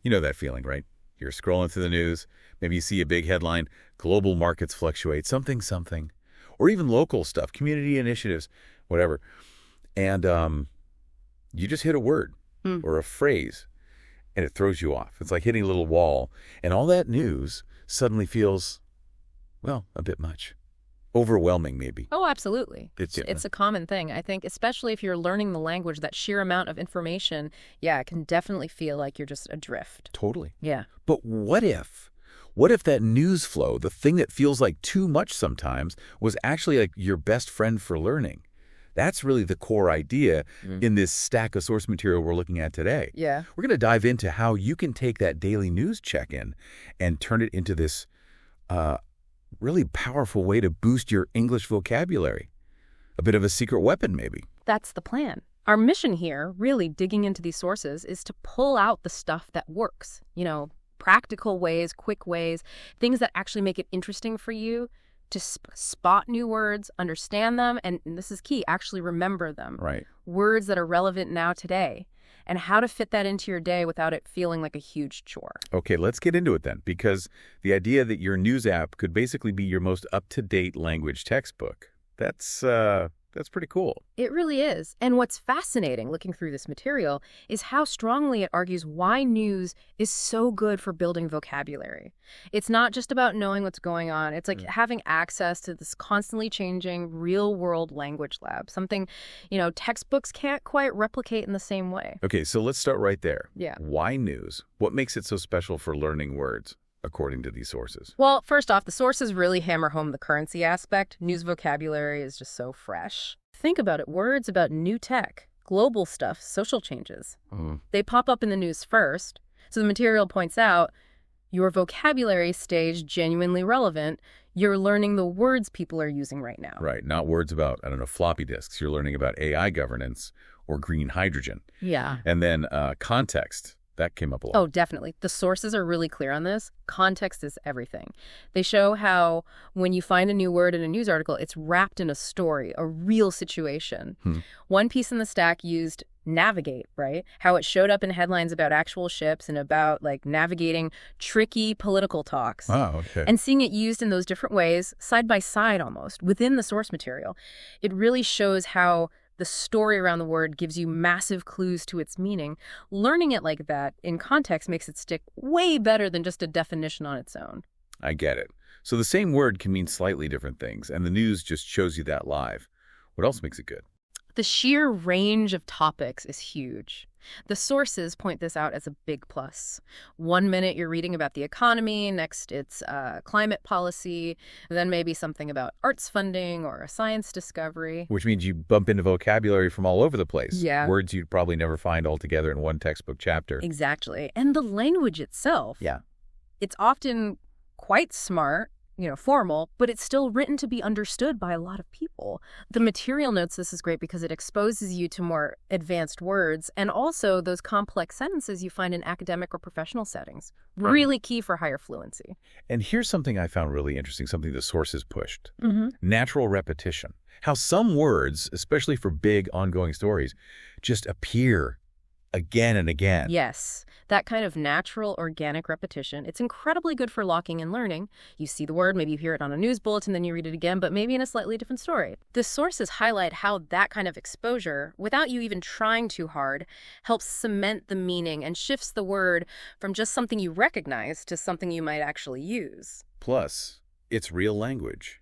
You know that feeling, right? You're scrolling through the news, maybe you see a big headline, global markets fluctuate, something, something, or even local stuff, community initiatives, whatever. And you just hit a word or a phrase, and it throws you off. It's like hitting a little wall, and all that news suddenly feels, well, a bit much. Overwhelming, maybe. Oh, absolutely. It's It's a common thing. I think, especially if you're learning the language, that sheer amount of information, yeah, it can definitely feel like you're just adrift. Totally. Yeah. But what if? What if that news flow, the thing that feels like too much sometimes, was actually like your best friend for learning? That's really the core idea in this stack of source material we're looking at today. Yeah. We're going to dive into how you can take that daily news check-in and turn it into this really powerful way to boost your English vocabulary. A bit of a secret weapon, maybe. That's the plan. Our mission here, really digging into these sources, is to pull out the stuff that works. Practical ways, quick ways, things that actually make it interesting for you to spot new words, understand them, and this is key, actually remember them. Right. Words that are relevant now today, and how to fit that into your day without it feeling like a huge chore. Okay, let's get into it then, because the idea that your news app could basically be your most up-to-date language textbook, that's pretty cool. It really is. And what's fascinating looking through this material is how strongly it argues why news is so good for building vocabulary. It's not just about knowing what's going on. It's like having access to this constantly changing real-world language lab, something, textbooks can't quite replicate in the same way. Okay, so let's start right there. Yeah. Why news? What makes it so special for learning words, according to these sources? Well, first off, the sources really hammer home the currency aspect. News vocabulary is just so fresh. Think about it. Words about new tech, global stuff, social changes. They pop up in the news first. So the material points out your vocabulary stays genuinely relevant. You're learning the words people are using right now. Right, not words about, floppy disks. You're learning about AI governance or green hydrogen. Yeah. And then context. That came up a lot. Oh, definitely. The sources are really clear on this. Context is everything. They show how when you find a new word in a news article, it's wrapped in a story, a real situation. One piece in the stack used navigate, right? How it showed up in headlines about actual ships and about navigating tricky political talks. Oh, okay. And seeing it used in those different ways, side by side almost, within the source material, it really shows how the story around the word gives you massive clues to its meaning. Learning it like that in context makes it stick way better than just a definition on its own. I get it. So the same word can mean slightly different things, and the news just shows you that live. What else makes it good? The sheer range of topics is huge. The sources point this out as a big plus. 1 minute you're reading about the economy, next it's climate policy, then maybe something about arts funding or a science discovery. Which means you bump into vocabulary from all over the place. Yeah. Words you'd probably never find altogether in one textbook chapter. Exactly. And the language itself. Yeah. It's often quite smart, formal, but it's still written to be understood by a lot of people. The material notes this is great because it exposes you to more advanced words and also those complex sentences you find in academic or professional settings. Really key for higher fluency. And here's something I found really interesting, something the sources pushed. Natural repetition. How some words, especially for big ongoing stories, just appear again and again. Yes, that kind of natural, organic repetition. It's incredibly good for locking in learning. You see the word, maybe you hear it on a news bulletin, then you read it again, but maybe in a slightly different story. The sources highlight how that kind of exposure, without you even trying too hard, helps cement the meaning and shifts the word from just something you recognize to something you might actually use. Plus, it's real language.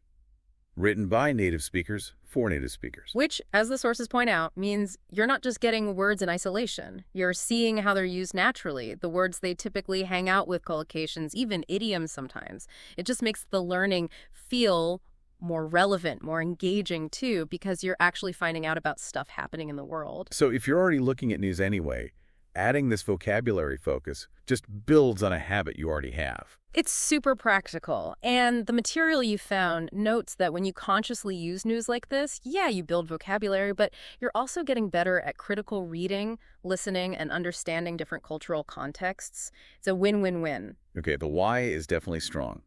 Written by native speakers for native speakers. Which, as the sources point out, means you're not just getting words in isolation. You're seeing how they're used naturally, the words they typically hang out with, collocations, even idioms sometimes. It just makes the learning feel more relevant, more engaging too, because you're actually finding out about stuff happening in the world. So if you're already looking at news anyway, adding this vocabulary focus just builds on a habit you already have. It's super practical, and the material you found notes that when you consciously use news like this, yeah, you build vocabulary, but you're also getting better at critical reading, listening, and understanding different cultural contexts. It's a win-win-win. Okay, the why is definitely strong.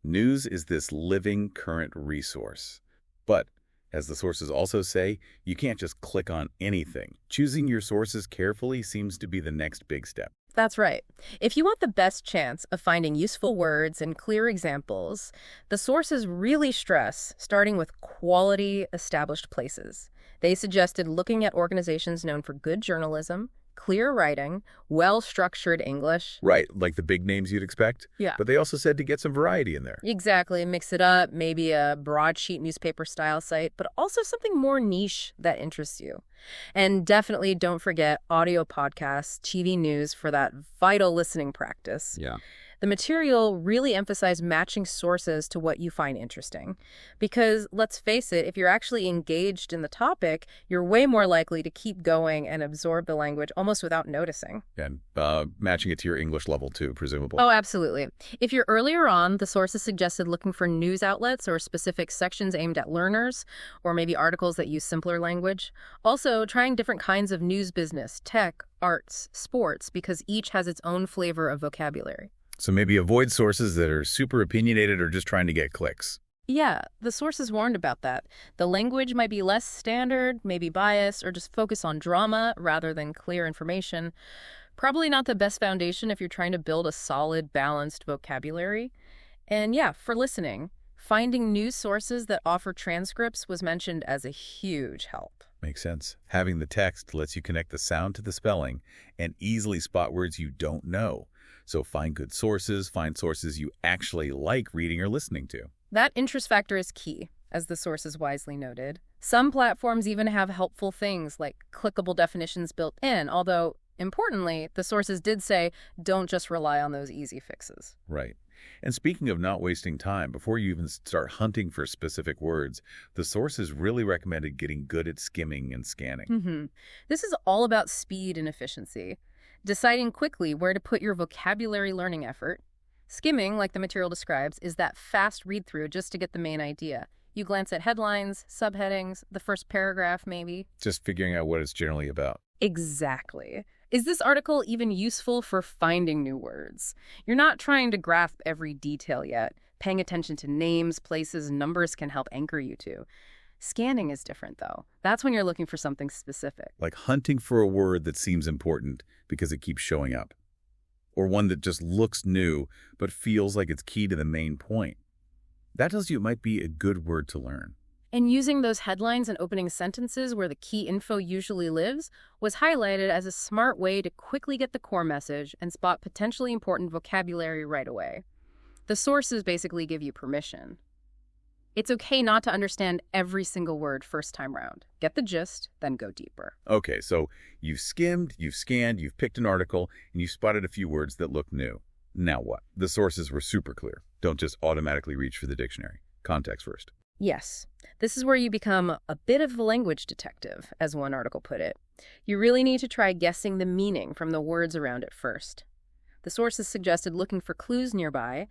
News is this living, current resource. But, as the sources also say, you can't just click on anything. Choosing your sources carefully seems to be the next big step. That's right. If you want the best chance of finding useful words and clear examples, the sources really stress starting with quality established places. They suggested looking at organizations known for good journalism, clear writing, well-structured English. Right, like the big names you'd expect. Yeah. But they also said to get some variety in there. Exactly. Mix it up, maybe a broadsheet newspaper style site, but also something more niche that interests you. And definitely don't forget audio podcasts, TV news for that vital listening practice. Yeah. The material really emphasized matching sources to what you find interesting. Because let's face it, if you're actually engaged in the topic, you're way more likely to keep going and absorb the language almost without noticing. And matching it to your English level too, presumably. Oh, absolutely. If you're earlier on, the sources suggested looking for news outlets or specific sections aimed at learners, or maybe articles that use simpler language. Also, trying different kinds of news business, tech, arts, sports, because each has its own flavor of vocabulary. So maybe avoid sources that are super opinionated or just trying to get clicks. Yeah, the sources warned about that. The language might be less standard, maybe biased, or just focus on drama rather than clear information. Probably not the best foundation if you're trying to build a solid, balanced vocabulary. And yeah, for listening, finding news sources that offer transcripts was mentioned as a huge help. Makes sense. Having the text lets you connect the sound to the spelling and easily spot words you don't know. So find good sources, find sources you actually like reading or listening to. That interest factor is key, as the sources wisely noted. Some platforms even have helpful things like clickable definitions built in, although, importantly, the sources did say don't just rely on those easy fixes. Right. And speaking of not wasting time, before you even start hunting for specific words, the sources really recommended getting good at skimming and scanning. This is all about speed and efficiency. Deciding quickly where to put your vocabulary learning effort. Skimming, like the material describes, is that fast read-through just to get the main idea. You glance at headlines, subheadings, the first paragraph maybe. Just figuring out what it's generally about. Exactly. Is this article even useful for finding new words? You're not trying to grasp every detail yet. Paying attention to names, places, numbers can help anchor you to. Scanning is different, though. That's when you're looking for something specific. Like hunting for a word that seems important because it keeps showing up. Or one that just looks new but feels like it's key to the main point. That tells you it might be a good word to learn. And using those headlines and opening sentences where the key info usually lives was highlighted as a smart way to quickly get the core message and spot potentially important vocabulary right away. The sources basically give you permission. It's okay not to understand every single word first time round. Get the gist, then go deeper. Okay, so you've skimmed, you've scanned, you've picked an article, and you've spotted a few words that look new. Now what? The sources were super clear. Don't just automatically reach for the dictionary. Context first. Yes, this is where you become a bit of a language detective, as one article put it. You really need to try guessing the meaning from the words around it first. The sources suggested looking for clues nearby.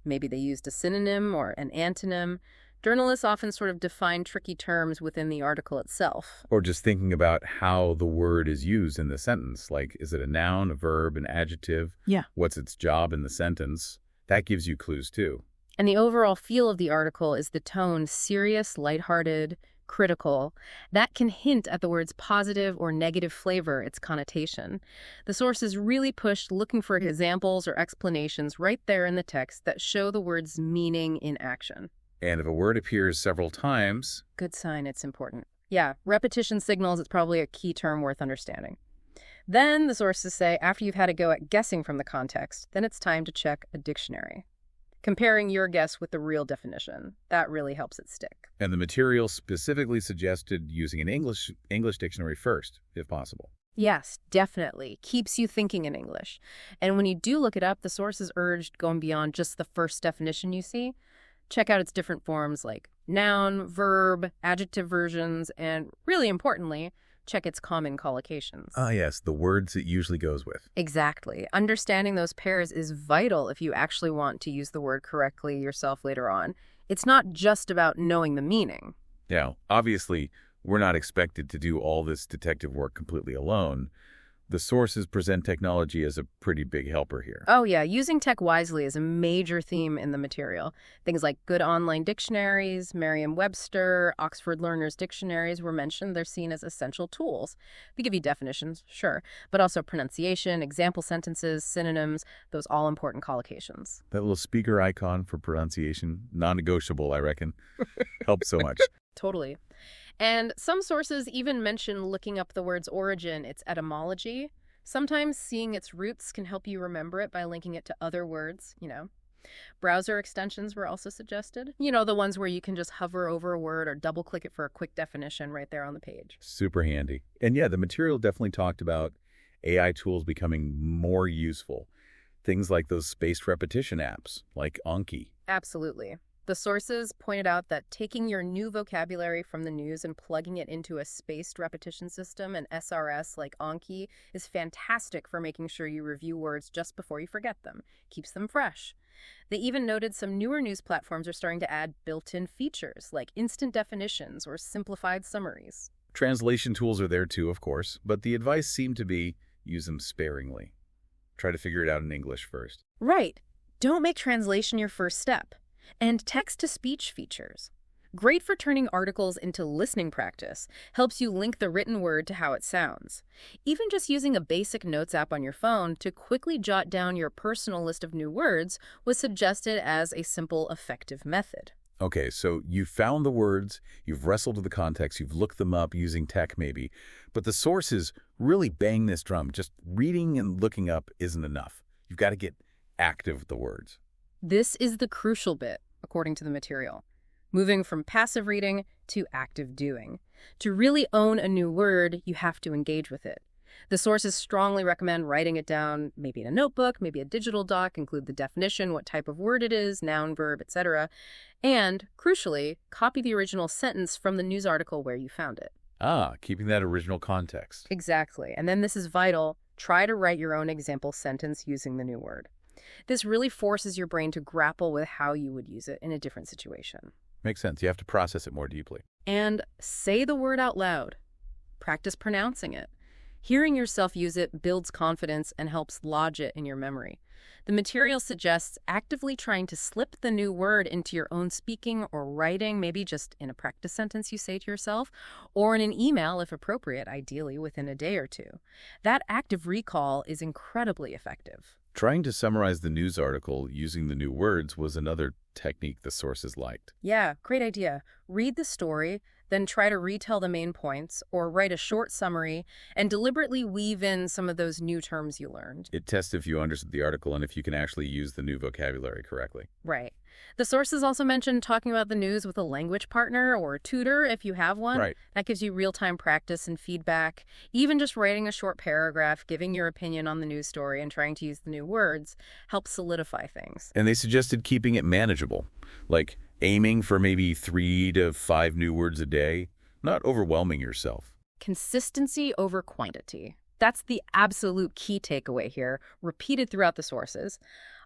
Maybe they used a synonym or an antonym. Journalists often sort of define tricky terms within the article itself. Or just thinking about how the word is used in the sentence. Like, is it a noun, a verb, an adjective? Yeah. What's its job in the sentence? That gives you clues too. And the overall feel of the article is the tone serious, lighthearted, critical. That can hint at the word's positive or negative flavor, its connotation. The sources really pushed looking for examples or explanations right there in the text that show the word's meaning in action. And if a word appears several times... Good sign, it's important. Yeah, repetition signals it's probably a key term worth understanding. Then the sources say after you've had a go at guessing from the context, then it's time to check a dictionary. Comparing your guess with the real definition. That really helps it stick. And the material specifically suggested using an English dictionary first, if possible. Yes, definitely. Keeps you thinking in English. And when you do look it up, the sources urged going beyond just the first definition you see. Check out its different forms like noun, verb, adjective versions, and really importantly, check its common collocations. Ah, yes, the words it usually goes with. Exactly. Understanding those pairs is vital if you actually want to use the word correctly yourself later on. It's not just about knowing the meaning. Now, obviously, we're not expected to do all this detective work completely alone. The sources present technology as a pretty big helper here. Oh, yeah. Using tech wisely is a major theme in the material. Things like good online dictionaries, Merriam-Webster, Oxford Learners Dictionaries were mentioned. They're seen as essential tools. We give you definitions, sure, but also pronunciation, example sentences, synonyms, those all-important collocations. That little speaker icon for pronunciation, non-negotiable, I reckon, helps so much. Totally. And some sources even mention looking up the word's origin, its etymology. Sometimes seeing its roots can help you remember it by linking it to other words. Browser extensions were also suggested. The ones where you can just hover over a word or double-click it for a quick definition right there on the page. Super handy. And yeah, the material definitely talked about AI tools becoming more useful. Things like those spaced repetition apps, like Anki. Absolutely. The sources pointed out that taking your new vocabulary from the news and plugging it into a spaced repetition system, an SRS like Anki, is fantastic for making sure you review words just before you forget them. Keeps them fresh. They even noted some newer news platforms are starting to add built-in features like instant definitions or simplified summaries. Translation tools are there too, of course, but the advice seemed to be use them sparingly. Try to figure it out in English first. Right. Don't make translation your first step. And text-to-speech features. Great for turning articles into listening practice. Helps you link the written word to how it sounds. Even just using a basic notes app on your phone to quickly jot down your personal list of new words was suggested as a simple, effective method. Okay, so you've found the words, you've wrestled with the context, you've looked them up using tech maybe, but the sources really bang this drum. Just reading and looking up isn't enough. You've got to get active with the words. This is the crucial bit, according to the material. Moving from passive reading to active doing. To really own a new word, you have to engage with it. The sources strongly recommend writing it down, maybe in a notebook, maybe a digital doc, include the definition, what type of word it is, noun, verb, etc. And, crucially, copy the original sentence from the news article where you found it. Keeping that original context. Exactly. And then this is vital. Try to write your own example sentence using the new word. This really forces your brain to grapple with how you would use it in a different situation. Makes sense. You have to process it more deeply. And say the word out loud. Practice pronouncing it. Hearing yourself use it builds confidence and helps lodge it in your memory. The material suggests actively trying to slip the new word into your own speaking or writing, maybe just in a practice sentence you say to yourself, or in an email if appropriate, ideally within a day or two. That active recall is incredibly effective. Trying to summarize the news article using the new words was another technique the sources liked. Yeah, great idea. Read the story, then try to retell the main points, or write a short summary, and deliberately weave in some of those new terms you learned. It tests if you understood the article and if you can actually use the new vocabulary correctly. Right. The sources also mentioned talking about the news with a language partner or a tutor if you have one. Right. That gives you real-time practice and feedback. Even just writing a short paragraph, giving your opinion on the news story and trying to use the new words helps solidify things. And they suggested keeping it manageable, like aiming for maybe 3 to 5 new words a day, not overwhelming yourself. Consistency over quantity. That's the absolute key takeaway here, repeated throughout the sources.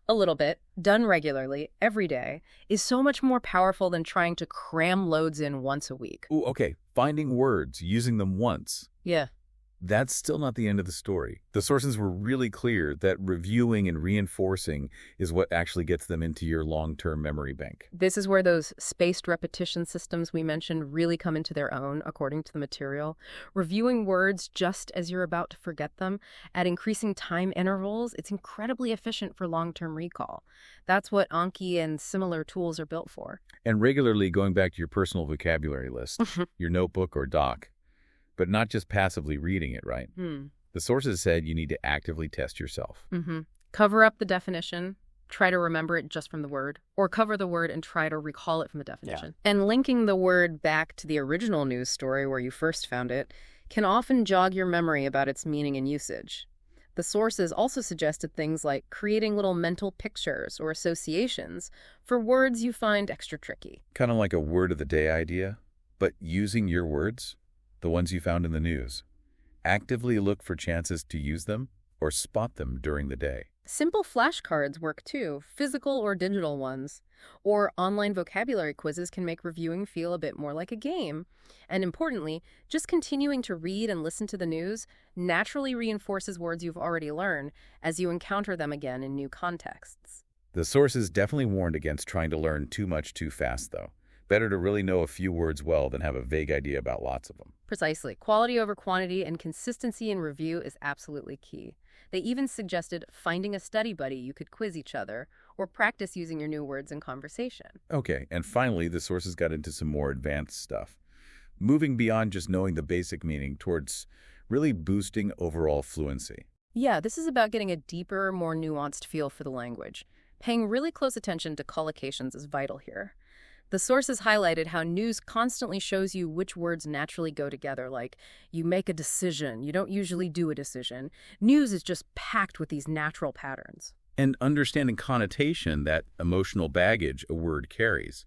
A little bit, done regularly, every day, is so much more powerful than trying to cram loads in once a week. Ooh, okay, finding words, using them once. Yeah. That's still not the end of the story. The sources were really clear that reviewing and reinforcing is what actually gets them into your long-term memory bank. This is where those spaced repetition systems we mentioned really come into their own, according to the material. Reviewing words just as you're about to forget them at increasing time intervals, it's incredibly efficient for long-term recall. That's what Anki and similar tools are built for. And regularly going back to your personal vocabulary list, your notebook or doc, but not just passively reading it, right? The sources said you need to actively test yourself. Cover up the definition, try to remember it just from the word, or cover the word and try to recall it from the definition. Yeah. And linking the word back to the original news story where you first found it can often jog your memory about its meaning and usage. The sources also suggested things like creating little mental pictures or associations for words you find extra tricky. Kind of like a word of the day idea, but using your words, the ones you found in the news. Actively look for chances to use them or spot them during the day. Simple flashcards work too, physical or digital ones. Or online vocabulary quizzes can make reviewing feel a bit more like a game. And importantly, just continuing to read and listen to the news naturally reinforces words you've already learned as you encounter them again in new contexts. The sources definitely warned against trying to learn too much too fast, though. Better to really know a few words well than have a vague idea about lots of them. Precisely. Quality over quantity and consistency in review is absolutely key. They even suggested finding a study buddy you could quiz each other or practice using your new words in conversation. Okay, and finally, the sources got into some more advanced stuff, moving beyond just knowing the basic meaning towards really boosting overall fluency. Yeah, this is about getting a deeper, more nuanced feel for the language. Paying really close attention to collocations is vital here. The sources highlighted how news constantly shows you which words naturally go together, like you make a decision, you don't usually do a decision. News is just packed with these natural patterns. And understanding connotation, that emotional baggage a word carries.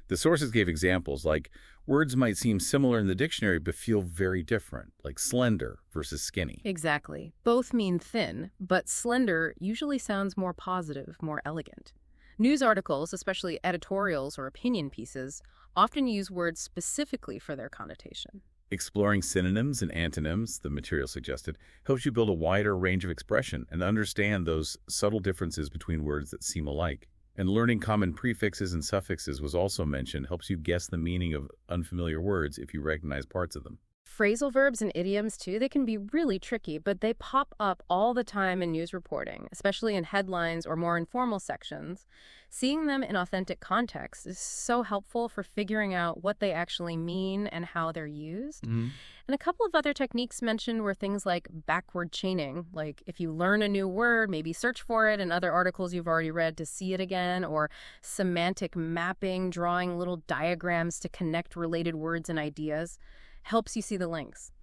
The sources gave examples like words might seem similar in the dictionary but feel very different, like slender versus skinny. Exactly. Both mean thin, but slender usually sounds more positive, more elegant. News articles, especially editorials or opinion pieces, often use words specifically for their connotation. Exploring synonyms and antonyms, the material suggested, helps you build a wider range of expression and understand those subtle differences between words that seem alike. And learning common prefixes and suffixes was also mentioned, helps you guess the meaning of unfamiliar words if you recognize parts of them. Phrasal verbs and idioms, too, they can be really tricky, but they pop up all the time in news reporting, especially in headlines or more informal sections. Seeing them in authentic context is so helpful for figuring out what they actually mean and how they're used. And a couple of other techniques mentioned were things like backward chaining, like if you learn a new word, maybe search for it in other articles you've already read to see it again, or semantic mapping, drawing little diagrams to connect related words and ideas. Helps you see the links.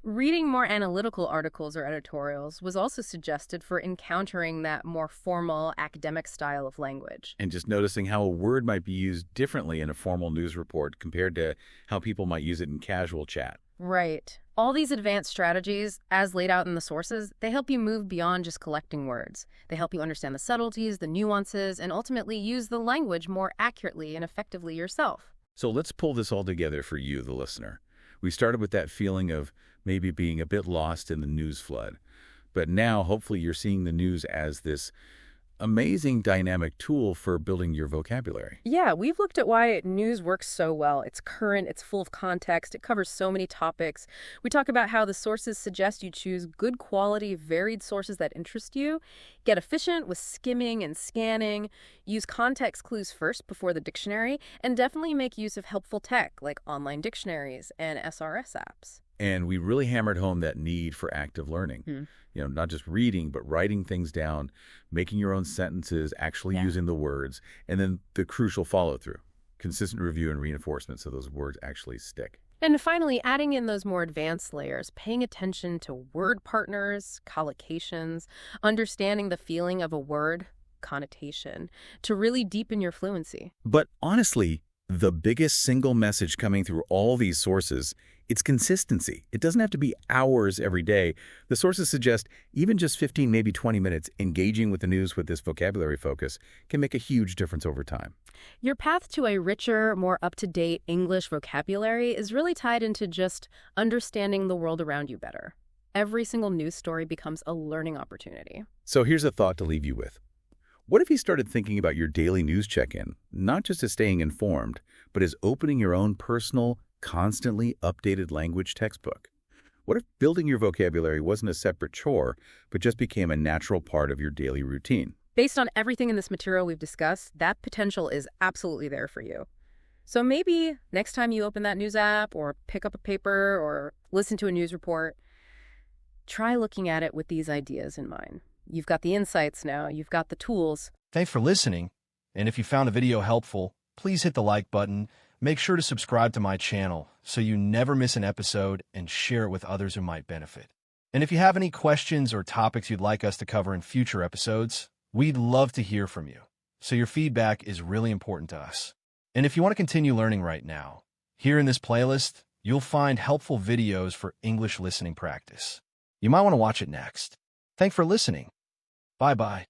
Reading more analytical articles or editorials was also suggested for encountering that more formal academic style of language. And just noticing how a word might be used differently in a formal news report compared to how people might use it in casual chat. Right. All these advanced strategies, as laid out in the sources, they help you move beyond just collecting words. They help you understand the subtleties, the nuances, and ultimately use the language more accurately and effectively yourself. So let's pull this all together for you, the listener. We started with that feeling of maybe being a bit lost in the news flood. But now, hopefully, you're seeing the news as this amazing dynamic tool for building your vocabulary. Yeah, we've looked at why news works so well. It's current, it's full of context, it covers so many topics. We talk about how the sources suggest you choose good quality, varied sources that interest you, get efficient with skimming and scanning, use context clues first before the dictionary, and definitely make use of helpful tech like online dictionaries and SRS apps. And we really hammered home that need for active learning. Not just reading, but writing things down, making your own sentences, actually using the words, and then the crucial follow-through, consistent review and reinforcement so those words actually stick. And finally, adding in those more advanced layers, paying attention to word partners, collocations, understanding the feeling of a word, connotation, to really deepen your fluency. But honestly, the biggest single message coming through all these sources, it's consistency. It doesn't have to be hours every day. The sources suggest even just 15, maybe 20 minutes engaging with the news with this vocabulary focus can make a huge difference over time. Your path to a richer, more up-to-date English vocabulary is really tied into just understanding the world around you better. Every single news story becomes a learning opportunity. So here's a thought to leave you with. What if you started thinking about your daily news check-in, not just as staying informed, but as opening your own personal, constantly updated language textbook? What if building your vocabulary wasn't a separate chore, but just became a natural part of your daily routine? Based on everything in this material we've discussed, that potential is absolutely there for you. So maybe next time you open that news app or pick up a paper or listen to a news report, try looking at it with these ideas in mind. You've got the insights now, you've got the tools. Thanks for listening, and if you found the video helpful, please hit the like button. Make sure to subscribe to my channel so you never miss an episode and share it with others who might benefit. And if you have any questions or topics you'd like us to cover in future episodes, we'd love to hear from you. So your feedback is really important to us. And if you want to continue learning right now, here in this playlist, you'll find helpful videos for English listening practice. You might want to watch it next. Thanks for listening. Bye-bye.